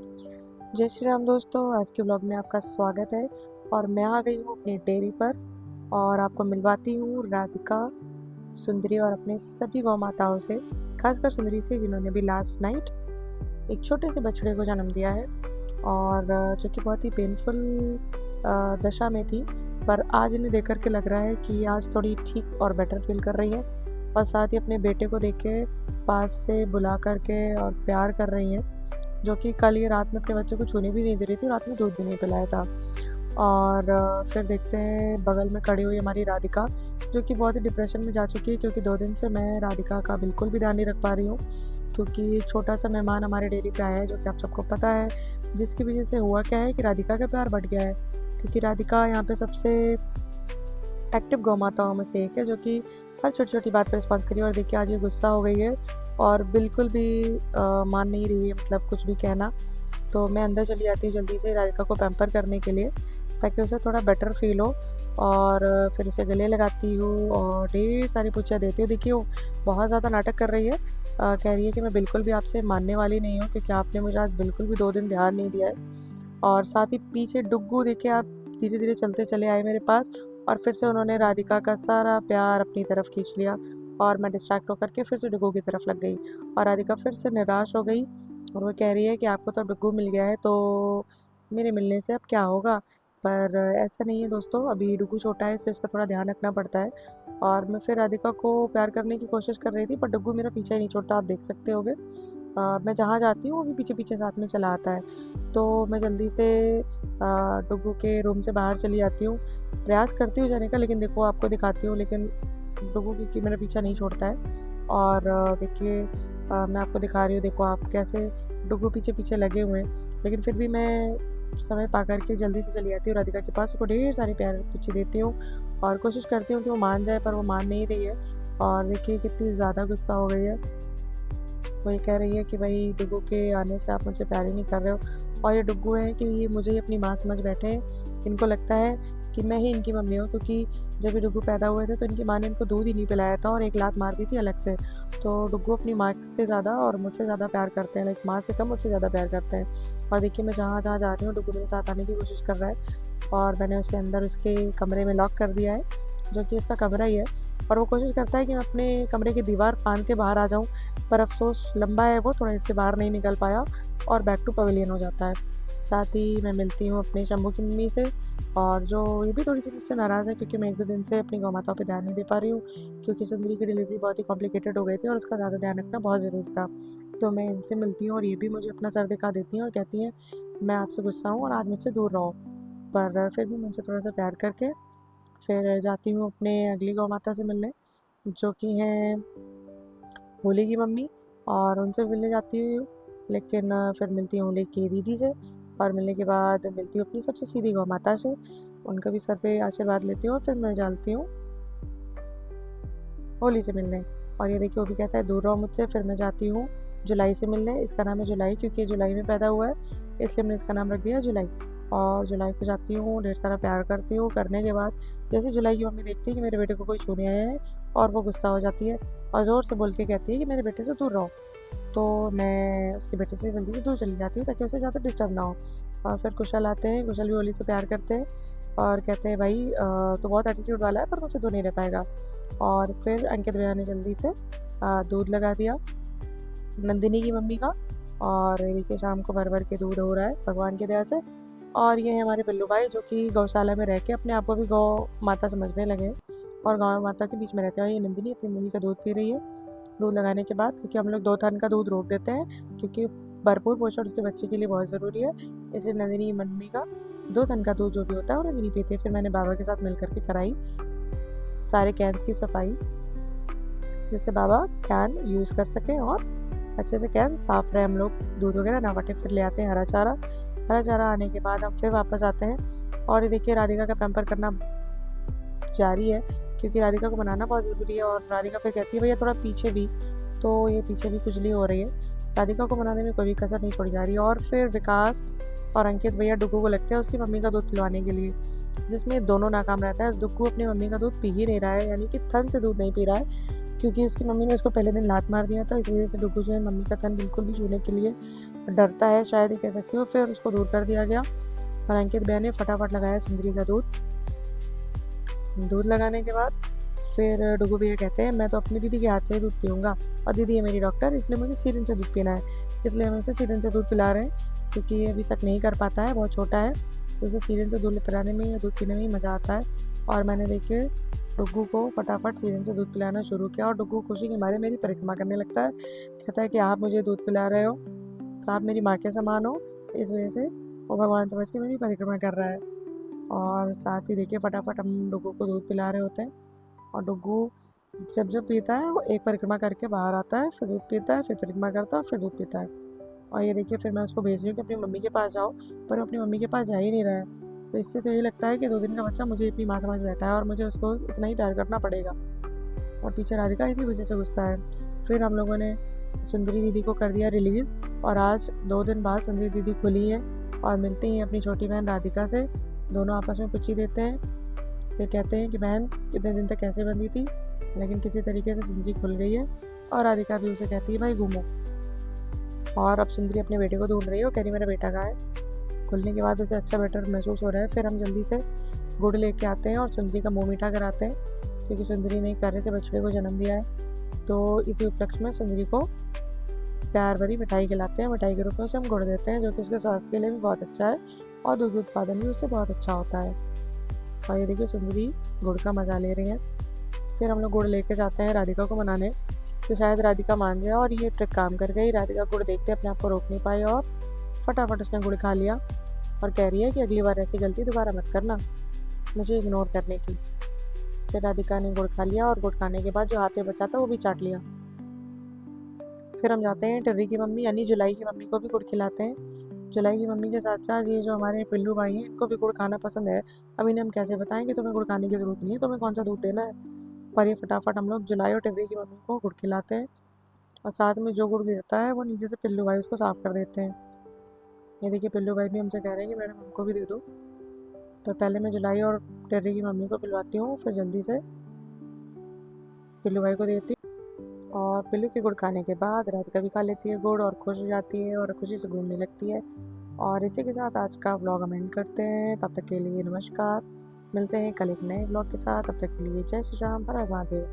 जय श्री राम दोस्तों, आज के ब्लॉग में आपका स्वागत है। और मैं आ गई हूँ अपनी डेयरी पर और आपको मिलवाती हूँ राधिका, सुंदरी और अपने सभी गौ माताओं से, खासकर सुंदरी से जिन्होंने भी लास्ट नाइट एक छोटे से बछड़े को जन्म दिया है और जो कि बहुत ही पेनफुल दशा में थी, पर आज इन्हें देख कर के लग रहा है कि आज थोड़ी ठीक और बेटर फील कर रही है और साथ ही अपने बेटे को देख के पास से बुला करके और प्यार कर रही हैं, जो कि कल ये रात में अपने बच्चे को छूने भी नहीं दे रही थी और रात में दूध भी नहीं पिलाया था। और फिर देखते हैं बगल में खड़ी हुई हमारी राधिका, जो कि बहुत ही डिप्रेशन में जा चुकी है क्योंकि 2 दिन से मैं राधिका का बिल्कुल भी ध्यान नहीं रख पा रही हूँ, क्योंकि एक छोटा सा मेहमान हमारे डेयरी पे आया है जो कि आप सबको पता है, जिसकी वजह से हुआ क्या है कि राधिका का प्यार बढ़ गया है, क्योंकि राधिका यहाँ पे सबसे एक्टिव गौ माताओं में से एक है जो कि हर छोटी छोटी बात पर रिस्पॉन्स करी। और देखिए आज ये गुस्सा हो गई है और बिल्कुल भी मान नहीं रही है, मतलब कुछ भी कहना। तो मैं अंदर चली जाती हूँ जल्दी से राधिका को पैम्पर करने के लिए, ताकि उसे थोड़ा बेटर फील हो। और फिर उसे गले लगाती हूँ और ढेर सारी पूछियाँ देती हूँ। देखिए वो बहुत ज़्यादा नाटक कर रही है, कह रही है कि मैं बिल्कुल भी आपसे मानने वाली नहीं हूँ क्योंकि आपने मुझे आज बिल्कुल भी 2 दिन ध्यान नहीं दिया है। और साथ ही पीछे डुग्गू देखिए आप धीरे धीरे चलते चले आए मेरे पास और फिर से उन्होंने राधिका का सारा प्यार अपनी तरफ खींच लिया और मैं डिस्ट्रैक्ट होकर के फिर से डुग्गू की तरफ लग गई और राधिका फिर से निराश हो गई और वो कह रही है कि आपको तो डुग्गू मिल गया है तो मेरे मिलने से अब क्या होगा। पर ऐसा नहीं है दोस्तों, अभी डुग्गू छोटा है इसलिए उसका थोड़ा ध्यान रखना पड़ता है। और मैं फिर राधिका को प्यार करने की कोशिश कर रही थी पर डुग्गू मेरा पीछा ही नहीं छोड़ता, आप देख सकते होगे। मैं जहाँ जाती हूँ वो भी पीछे पीछे साथ में चला आता है। तो मैं जल्दी से डुग्गू के रूम से बाहर चली जाती हूँ, प्रयास करती हूँ जाने का, लेकिन देखो आपको दिखाती हूँ, लेकिन डुग्गू क्योंकि मेरा पीछा नहीं छोड़ता है। और देखिए मैं आपको दिखा रही हूँ, देखो आप कैसे डुग्गू पीछे पीछे लगे हुए हैं, लेकिन फिर भी मैं समय पा करके जल्दी से चली जाती हूँ राधिका के पास, उसको ढेर सारी प्यार पूछी देती हूँ और कोशिश करती हूँ कि वो मान जाए, पर वो मान नहीं रही है। और देखिए कितनी ज़्यादा गुस्सा हो गई है, वो ये कह रही है कि भाई डुग्गू के आने से आप मुझे प्यार ही नहीं कर रहे हो। और ये डुग्गू है कि ये मुझे ही अपनी माँ समझ बैठे हैं, इनको लगता है कि मैं ही इनकी मम्मी हूँ, क्योंकि जब ये डुग्गू पैदा हुए थे तो इनकी माँ ने इनको दूध ही नहीं पिलाया था और एक लात मार दी थी अलग से। तो डुग्गू अपनी माँ से ज़्यादा और मुझसे ज़्यादा प्यार करते हैं, लाइक माँ से कम मुझसे ज़्यादा प्यार करते हैं। और देखिए मैं जहाँ जहाँ जा रही हूँ डुग्गू मेरे साथ आने की कोशिश कर रहा है और मैंने उसे अंदर उसके कमरे में लॉक कर दिया है, जो कि उसका कमरा ही है। और वो कोशिश करता है कि मैं अपने कमरे की दीवार फांद के बाहर आ जाऊं, पर अफसोस लंबा है वो, थोड़ा इसके बाहर नहीं निकल पाया और बैक टू पवेलियन हो जाता है। साथ ही मैं मिलती हूँ अपने शंभू की मम्मी से, और जो ये भी थोड़ी सी मुझसे नाराज़ है क्योंकि मैं 1-2 दिन से अपनी गौ माताओं पर ध्यान नहीं दे पा रही हूँ, क्योंकि सुंदरी की डिलीवरी बहुत ही कॉम्प्लिकेटेड हो गई थी और उसका ज़्यादा ध्यान रखना बहुत ज़रूरी था। तो मैं इनसे मिलती हूँ और ये भी मुझे अपना सर दिखा देती हैं और कहती हैं मैं आपसे गुस्सा हूँ और आज मुझसे दूर रहो। पर फिर भी मुझसे थोड़ा सा प्यार करके फिर जाती हूँ अपने अगली गौ माता से मिलने, जो कि हैं होली की मम्मी, और उनसे मिलने जाती हूँ। लेकिन फिर मिलती हूँ होली की दीदी से और मिलने के बाद मिलती हूँ अपनी सबसे सीधी गौ माता से, उनका भी सर पे आशीर्वाद लेती हूँ और फिर मैं जाती हूँ होली से मिलने। और ये देखिए वो भी कहता है दूर रहो मुझसे। फिर मैं जाती हूँ जुलाई से मिलने, इसका नाम है जुलाई क्योंकि जुलाई में पैदा हुआ है, इसलिए मैंने इसका नाम रख दिया जुलाई। और जुलाई को जाती हूँ, ढेर सारा प्यार करती हूँ, करने के बाद जैसे जुलाई की मम्मी देखती है कि मेरे बेटे को कोई छूने आया है और वो गुस्सा हो जाती है और ज़ोर से बोल के कहती है कि मेरे बेटे से दूर रहो। तो मैं उसके बेटे से जल्दी से दूर चली जाती हूँ ताकि उसे ज़्यादा डिस्टर्ब ना हो। और फिर कुशल आते हैं, कुशल भी होली से प्यार करते हैं और कहते हैं भाई तो बहुत एटीट्यूड वाला है पर मुझसे दूर नहीं रह पाएगा। और फिर अंकित भैया ने जल्दी से दूध लगा दिया नंदिनी की मम्मी का, और ये देखिए शाम को भर भर के दूध हो रहा है भगवान की दया से। और ये है हमारे बिल्लू भाई जो कि गौशाला में रह के अपने आप को भी गौ माता समझने लगे और गौ माता के बीच में रहते हैं। और ये नंदिनी अपनी मम्मी का दूध पी रही है दूध लगाने के बाद, क्योंकि हम लोग 2 थन का दूध रोक देते हैं क्योंकि भरपूर पोषण उसके बच्चे के लिए बहुत ज़रूरी है, इसलिए नंदिनी की मम्मी का 2 थन का दूध जो भी होता है वो नंदिनी पीती है। फिर मैंने बाबा के साथ मिल करके कराई सारे कैंस की सफाई, जिससे बाबा कैन यूज़ कर सकें और अच्छे से कैन साफ रहे, हम लोग दूध वगैरह ना बटे। फिर ले आते हैं हरा चारा आने के बाद हम फिर वापस आते हैं। और ये देखिए राधिका का पैम्पर करना जारी है क्योंकि राधिका को बनाना बहुत ज़रूरी है। और राधिका फिर कहती है भैया थोड़ा पीछे भी, तो ये पीछे भी खुजली हो रही है, राधिका को बनाने में कोई भी कसर नहीं छोड़ी जा रही है। और फिर विकास और अंकित भैया डुग्गू को लगते हैं उसकी मम्मी का दूध पिलवाने के लिए, जिसमें दोनों नाकाम रहता है। डुग्गू अपनी मम्मी का दूध पी ही नहीं रहा है, यानी कि थन से दूध नहीं पी रहा है, क्योंकि उसकी मम्मी ने उसको पहले दिन लात मार दिया था, इस वजह से डुगू जो है मम्मी का तन बिल्कुल भी छूने के लिए डरता है, शायद ही कह सकती हूँ। फिर उसको दूर कर दिया गया और अंकित भैया ने फटाफट लगाया सुंदरी का दूध लगाने के बाद फिर डुगू भैया कहते हैं मैं तो अपनी दीदी के हाथ से ही दूध पीऊँगा, और दीदी है मेरी डॉक्टर, इसलिए मुझे सीरिंज से दूध पीना है, इसलिए हम इसे सीरिंज से दूध पिला रहे हैं, क्योंकि ये अभी तक नहीं कर पाता है, बहुत छोटा है, तो इसे सीरिंज से दूध पिलाने में या दूध पीने में ही मज़ा आता है। और मैंने देखिए डुग्गू को फटाफट सीरिंज से दूध पिलाना शुरू किया, और डुग्गू खुशी के मारे मेरी परिक्रमा करने लगता है, कहता है कि आप मुझे दूध पिला रहे हो तो आप मेरी माँ के समान हो, इस वजह से वो भगवान समझ के मेरी परिक्रमा कर रहा है। और साथ ही देखिए फटाफट हम डुग्गू को दूध पिला रहे होते हैं, और डुग्गू जब पीता है वो एक परिक्रमा करके बाहर आता है, फिर दूध पीता है, फिर परिक्रमा करता है, फिर दूध पीता है। और ये देखिए फिर मैं उसको भेज रही हूँ कि अपनी मम्मी के पास जाओ, पर वो अपनी मम्मी के पास जा ही नहीं रहा है। तो इससे तो ये लगता है कि 2 दिन का बच्चा मुझे अपनी माँ समझ बैठा है और मुझे उसको इतना ही प्यार करना पड़ेगा। और पीछे राधिका इसी वजह से गुस्सा है। फिर हम लोगों ने सुंदरी दीदी को कर दिया रिलीज़, और आज 2 दिन बाद सुंदरी दीदी खुली है और मिलती हैं अपनी छोटी बहन राधिका से। दोनों आपस में पूछी देते हैं, फिर कहते हैं कि बहन कितने दिन तक कैसे बंदी थी, लेकिन किसी तरीके से सुंदरी खुल गई है। और राधिका भी उसे कहती है भाई घूमो। और अब सुंदरी अपने बेटे को ढूंढ रही है, वो कह रही मेरा बेटा कहाँ है। खुलने के बाद उसे अच्छा बेटर महसूस हो रहा है। फिर हम जल्दी से गुड़ लेके आते हैं और सुंदरी का मुँह मीठा कराते हैं, क्योंकि सुंदरी ने एक प्यारे से बछड़े को जन्म दिया है। तो इसी उपलक्ष्य में सुंदरी को प्यार भरी मिठाई खिलाते हैं, मिठाई के रूप में उसे हम गुड़ देते हैं, जो कि उसके स्वास्थ्य के लिए भी बहुत अच्छा है और दूध उत्पादन भी उससे बहुत अच्छा होता है। और ये देखिए सुंदरी गुड़ का मज़ा ले रही है। फिर हम लोग गुड़ लेके जाते हैं राधिका को मनाने, तो शायद राधिका मान जाए, और ये ट्रिक काम कर गई। राधिका गुड़ देखते अपने आप को रोक नहीं पाई और फटाफट उसने गुड़ खा लिया, और कह रही है कि अगली बार ऐसी गलती दोबारा मत करना, मुझे इग्नोर करने की। फिर राधिका ने गुड़ खा लिया, और गुड़ खाने के बाद जो हाथ में बचा था वो भी चाट लिया। फिर हम जाते हैं टिर्री की मम्मी यानी जुलाई की मम्मी को भी गुड़ खिलाते हैं। जुलाई की मम्मी के साथ साथ ये जो हमारे पिल्लू भाई हैं, इनको भी गुड़ खाना पसंद है। अब इन्हें हम कैसे बताएं कि तुम्हें गुड़ खाने की ज़रूरत नहीं है, तुम्हें कौन सा दूध देना है। पर ये फटाफट हम लोग जुलाई और टिर्री की मम्मी को गुड़ खिलाते हैं, और साथ में जो गुड़ गिरता है वो नीचे से पिल्लू भाई उसको साफ़ कर देते हैं। ये देखिए पिल्लू भाई भी हमसे कह रहे हैं कि मैडम हमको भी दे दो। तो पहले मैं जुलाई और टिर्री की मम्मी को पिलवाती हूँ, फिर जल्दी से पिल्लू भाई को देती हूँ। और पिल्लू के गुड़ खाने के बाद राधिका भी खा लेती है गुड़ और खुश हो जाती है और खुशी से घूमने लगती है। और इसी के साथ आज का व्लॉग हम एंड करते हैं। तब तक के लिए नमस्कार, मिलते हैं कल एक नए व्लॉग के साथ। तब तक के लिए जय श्री राम, हर हर महादेव।